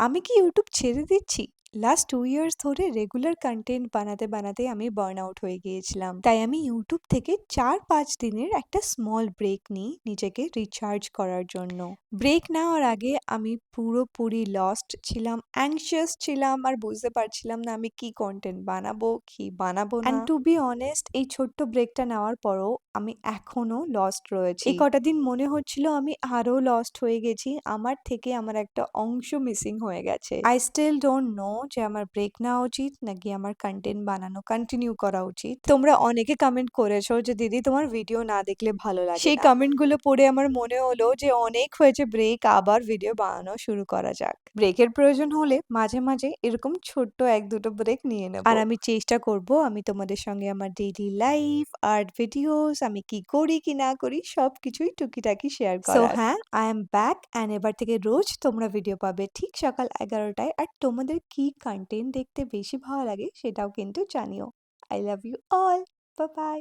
আমি কি ইউটিউব ছেড়ে দিচ্ছি? লাস্ট 2 ইয়ার্স ধরে রেগুলার কনটেন্ট বানাতে আমি বার্ন আউট হয়ে গিয়েছিলাম। তাই আমি ইউটিউব থেকে ৪-৫ দিনের একটা স্মল ব্রেক নিই নিজেকে রিচার্জ করার জন্য। ব্রেক নেওয়ার আগে আমি পুরোপুরি লস্ট ছিলাম, অ্যাংশিয়াস ছিলাম আর বুঝতে পারছিলাম না আমি কি কনটেন্ট বানাবো, কি বানাবো না। অ্যান্ড টু বি অনেস্ট এই ছোট্ট ব্রেকটা নেওয়ার পরও আমি এখনো লস্ট রয়েছি। এই কটা দিন মনে হচ্ছিল আমি আরো লস্ট হয়ে গেছি। আমার থেকে আমার একটা অংশ মিসিং হয়ে গেছে। I still don't know যে আমার ব্রেক নেওয়া উচিত নাকি আমার কনটেন্ট বানানো কন্টিনিউ করা উচিত। তোমরা অনেকে কমেন্ট করেছো যে দিদি তোমার ভিডিও না দেখলে ভালো লাগে সেই না। কমেন্টগুলো পড়ে আমার মনে হলো যে অনেক হয়েছে ব্রেক, আবার ভিডিও বানানো শুরু করা যাক। ব্রেকের প্রয়োজন হলে মাঝে মাঝে এরকম ছোট্ট ১-২টো ব্রেক নিয়ে নেব। আর আমি চেষ্টা করব আমি তোমাদের সঙ্গে আমার ডেইলি লাইফ, আর্ট ভিডিওস, আমি কি করি কি না করি সবকিছুই টুকিটাকি শেয়ার সো করার। হ্যাঁ, আই এম ব্যাক অ্যান্ড এবার থেকে রোজ তোমরা ভিডিও পাবে ঠিক সকাল ১১টায়। আর তোমাদের কি কনটেন্ট দেখতে বেশি ভালো লাগে সেটাও কিন্তু জানিও। I love you all. Bye by.